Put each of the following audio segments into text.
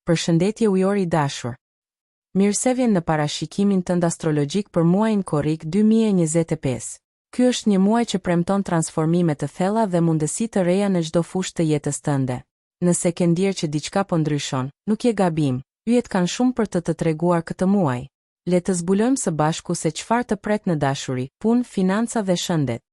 Përshëndetje ujor i dashur. Mirësevjen në parashikimin tënd astrologjik për muajin korrik 2025. Ky është një muaj që premton transformime të thella dhe mundësi të reja në çdo fushë të jetës tënde. Nëse ke ndjerë që diçka po ndryshon, nuk je gabim. Yjet kanë shumë për të treguar këtë muaj. Le të zbulojmë së bashku se çfarë të pret në dashuri, punë, financa dhe shëndet.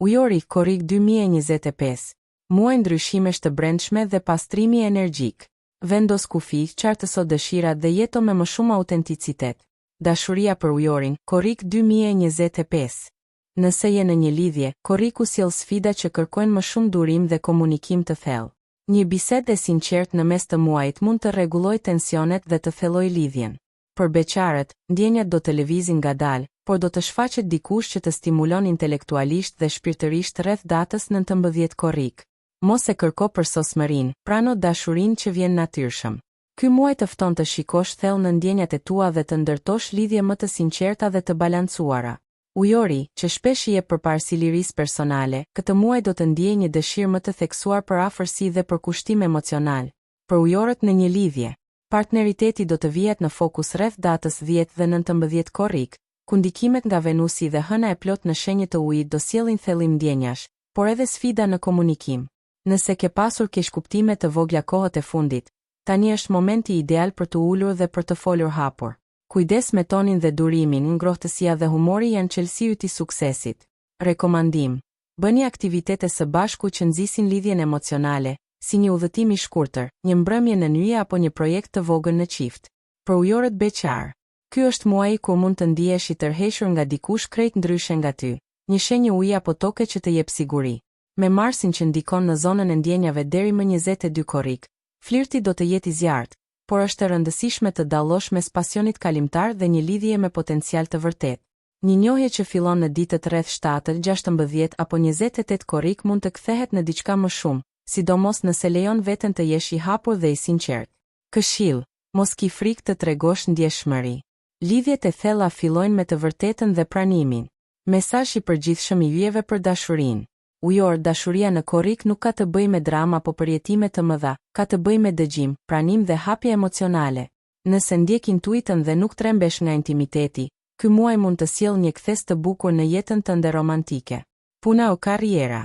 Ujori korrik 2025. Muaj ndryshimesh të brendshme dhe pastrimi energjik. Vendos kufi, qartëso dëshirat dhe jeto me më shumë autenticitet. Dashuria për ujorin, korrik 2025. Nëse je në një lidhje, korriku sjell sfida që kërkojnë më shumë durim dhe komunikim të thellë. Një bisedë e sinqertë në mes të muajit mund të rregullojë tensionet dhe të thellojë lidhjen. Për beqarët, ndjenjat do të lëvizin ngadalë, por do të shfaqet dikush që të stimulon intelektualisht dhe shpirtërisht rreth datës 19 korrik. Mos e kërko për sosmërin, prano dashurinë që vjen natyrshëm. Ky muaj të fton të shikosh thellë në ndjenjat e tua dhe të ndërtosh lidhje më të sinqerta dhe të balancuara. Ujori, që shpesh i jep përparësi lirisë personale, këtë muaj do të ndjejë një dëshirë më të theksuar për afërsi dhe për kushtim emocional. Për ujorët në një lidhje, partneriteti do të vihet në fokus rreth datës 10 dhe 19 korrik, ku ndikimet nga Venusi dhe hëna e plot në shenjë të ujit do sjellin thellim ndjenjash, por edhe sfida në komunikim. Nëse ke pasur keqkuptime të vogla kohët e fundit, tani është momenti ideal për të ulur dhe për të folur hapur. Kujdes me tonin dhe durimin, ngrohtësia dhe humori janë çelësiut i suksesit. Rekomandim: bëni aktivitete së bashku që nxisin lidhjen emocionale, si një udhëtim i shkurtër, një mbrëmje në yje apo një projekt të vogël në çift. Për ujorët beqar, ky është muaji kur mund të ndihesh i tërhequr nga dikush krejt ndryshe nga ty, një shenjë uji apo toke që të jep siguri. Me Marsin që ndikon në zonën e ndjenjave deri më 22 korrik, flirti do të jetë i zjarrt, por është e rëndësishme të dallosh mes pasionit kalimtar dhe një lidhje me potencial të vërtetë. Një njohje që fillon në ditët rreth 7, 16 apo 28 korrik mund të kthehet në diçka më shumë, sidomos nëse lejon veten të jesh i hapur dhe i sinqert. Këshill: mos ki frikë të tregosh ndjeshmëri. Lidhjet e thella fillojnë me të vërtetën dhe pranimin. Mesazh i përgjithshëm i yjeve për dashurinë. Ujor, dashuria në korrik nuk ka të bëjë me drama apo përjetime të mëdha, ka të bëjë me dëgjim, pranim dhe hapje emocionale. Nëse ndjek intuitën dhe nuk trembesh nga intimiteti, ky muaj mund të sjellë një kthes të bukur në jetën tënde romantike. Puna o karriera.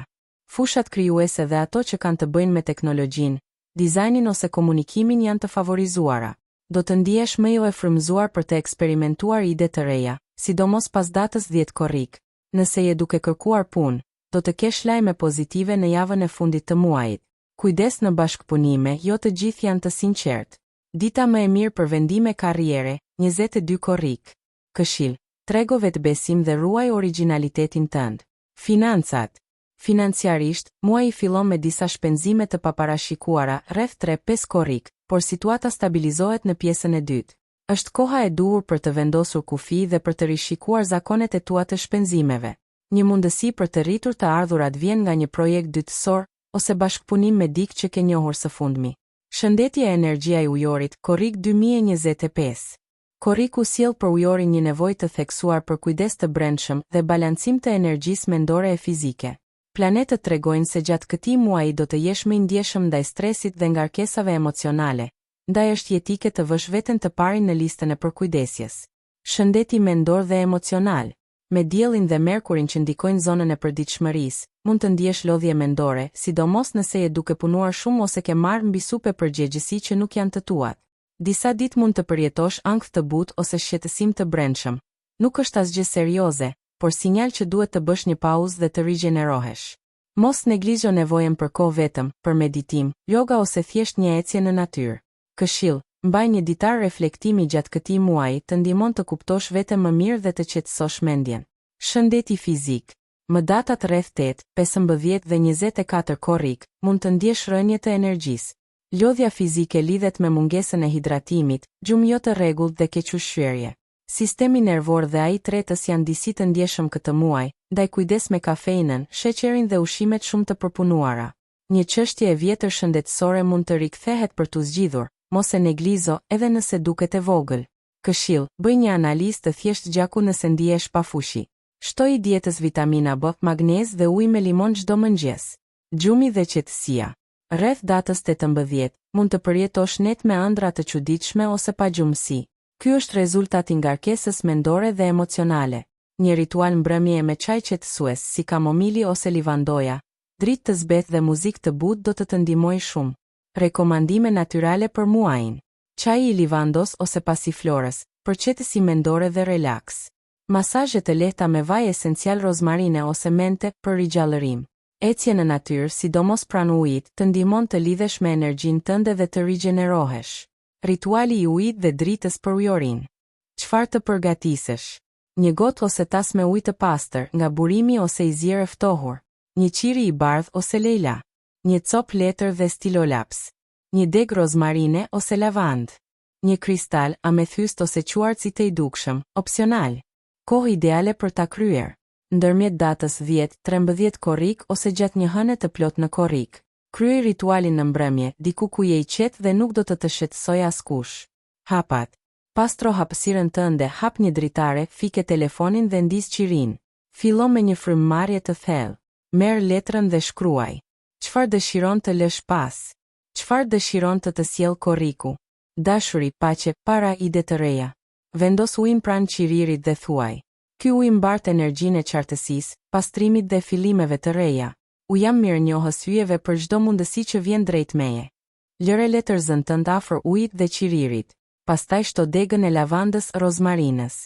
Fushat krijuese dhe ato që kanë të bëjnë me teknologjinë, dizajnin ose komunikimin janë të favorizuara. Do të ndihesh më i frymëzuar për të eksperimentuar ide të reja, sidomos pas datës 10 korrik. Nëse je duke kërkuar punë, do të kesh lajme pozitive në javën e fundit të muajit. Kujdes në bashkëpunime, jo të gjithë janë të sinqert. Dita më e mirë për vendime karriere, 22 korrik. Këshill: trego vetbesim dhe ruaj origjinalitetin tënd. Financat. Financiarisht, muaji fillon me disa shpenzime të paparashikuara rreth 3-5 korrik, por situata stabilizohet në pjesën e dytë. Është koha e duhur për të vendosur kufi dhe për të rishikuar zakonet e tua të shpenzimeve. Një mundësi për të rritur të ardhurat vjen nga një projekt dytësor ose bashkëpunim me dikë që ke njohur së fundmi. Shëndetja e energjia i ujorit, korrik 2025. Korriku sjell për ujorin një nevojë të theksuar për kujdes të brendshëm dhe balancim të energjisë mendore e fizike. Planetët tregojnë se gjatë këtij muaji do të jesh më i ndjeshëm ndaj stresit dhe ngarkesave emocionale, ndaj është jetike të vësh veten të parin në listën e përkujdesjes. Shëndeti mendor dhe emocional. Me diellin dhe Merkurin që ndikojnë zonën e përditshmërisë, mund të ndjesh lodhje mendore, sidomos nëse je duke punuar shumë ose ke marrë mbi supe përgjegjësi që nuk janë të tuat. Disa ditë mund të përjetosh ankth të butë ose shqetësim të brendshëm. Nuk është asgjë serioze, por sinjal që duhet të bësh një pauzë dhe të rigjenerohesh. Mos neglizho nevojën për kohë vetëm, për meditim, yoga ose thjesht një ecje në natyrë. Këshill: mbaj një ditar reflektimi gjatë këtij muaji të ndihmon të kuptosh veten më mirë dhe të qetësosh mendjen. Shëndeti fizik. Më datat rreth 8, 15 dhe 24 korrik mund të ndjesh rënje të energjisë. Lodhja fizike lidhet me mungesën e hidratimit, gjumë jo të rregullt dhe kequshqyrje. Sistemi nervor dhe ai tretës janë disi të ndjeshëm këtë muaj, ndaj kujdes me kafeinën, sheqerin dhe ushqimet shumë të përpunuara. Një çështje e vjetër shëndetësore mund të rikthehet për t'u zgjidhur. Mos e neglizo edhe nëse duket e vogël. Këshill: bëj një analizë të thjeshtë gjaku nëse ndihesh pa fushi. Shtoj dietës vitamina B, magnez dhe ujë me limon çdo mëngjes. Gjumi dhe qetësia. Rreth datës 18, mund të përjetosh net me ëndra të çuditshme ose pa gjumësi. Ky është rezultati i ngarkesës mendore dhe emocionale. Një ritual mbrëmje me çaj qetësues si kamomili ose livandoja, dritë të zbeth dhe muzikë të butë do të të ndihmojë shumë. Rekomandime natyrale për muajin. Çaji i livandos ose pasiflorës, për qetësi mendore dhe relaks. Masazhe të lehta me vaj esencial rozmarine ose mente për rigjallërim. Ecje në natyrë, sidomos pranë ujit, të ndihmon të lidhesh me energjinë tënde dhe të rigjenerohesh. Rituali i ujit dhe dritës për ujorinë. Çfarë të përgatisesh? Një gotë ose tas me ujë të pastër, nga burimi ose i zjerë e ftohur. Një qiri i bardhë ose lejla. Një copë letër dhe stilolaps. Një deg rozmarine ose lavandë. Një kristal, amethyst ose quartz i të i dukshëm, opsional. Kohë ideale për ta kryer. Ndërmjet datës 10, 13 korrik ose gjatë një hëne të plot në korrik. Kryej ritualin në mbrëmje, diku ku je i qetë dhe nuk do të të shqetësoj askush. Hapat. Pastro hapësirën tënde, hap një dritare, fike telefonin dhe ndis qirin. Fillo me një frymëmarrje të thellë. Merr letrën dhe shkruaj. Çfarë dëshiron të lësh pas? Çfarë dëshiron të sjellë korriku? Dashuri, paqe, para, ide të reja. Vendos ujin pranë qiririt dhe thuaj. Ky ujë mbart energjinë e qartësisë, pastrimit dhe fillimeve të reja. U jam mirënjohës hyjeve për çdo mundësi që vjen drejt meje. Lëre letërzën tënd afër ujit dhe qiririt. Pastaj shto degën e lavandës rozmarinës.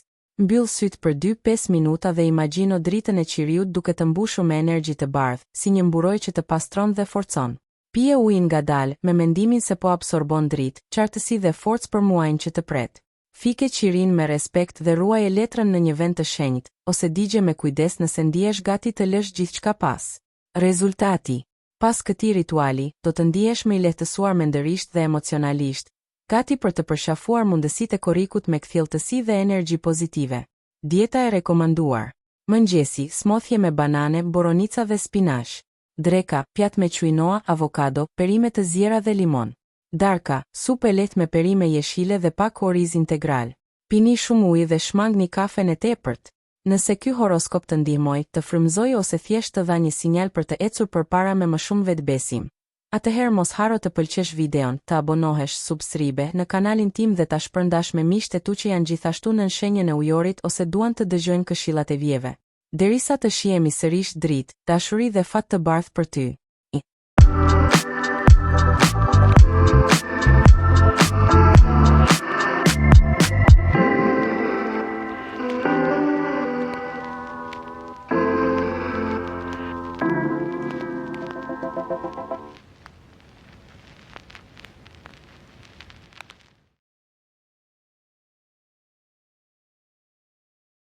Mbyll syt për 2-5 minuta dhe imagjino dritën e qiriut duke të mbushur me energji të bardhë, si një mburoj që të pastron dhe forcon. Pije ujin ngadalë, me mendimin se po absorbon dritë, qartësi dhe forcë për muajin që të pret. Fike qirin me respekt dhe ruaje letrën në një vend të shenjtë, ose digje me kujdes nëse ndihesh gati të lësh gjithçka pas. Rezultati. Pas këtij rituali, do të ndihesh më i lehtësuar mendërisht dhe emocionalisht, gati për të përshafuar mundësitë e korrikut me kthjelltësi dhe energji pozitive. Dieta e rekomanduar. Mëngjesi, smothje me banane, boronica dhe spinash. Dreka, pjatë me quinoa, avokado, perime të zjera dhe limon. Darka, supë lehtë me perime jeshile dhe pak oriz integral. Pini shumë ujë dhe shmangni kafen e tepërt. Nëse ky horoskop të ndihmoi, të frymëzoi ose thjesht të dha një sinjal për të ecur përpara me më shumë vetbesim, atëherë mos haro të pëlqesh videon, të abonohesh, subscribe në kanalin tim dhe ta shpërndash me miqtë tu që janë gjithashtu në shenjën e ujorit ose duan të dëgjojnë këshillat e vjeve. Derisa të shihemi sërish dritë, dashuri dhe fat të bardhë për ty.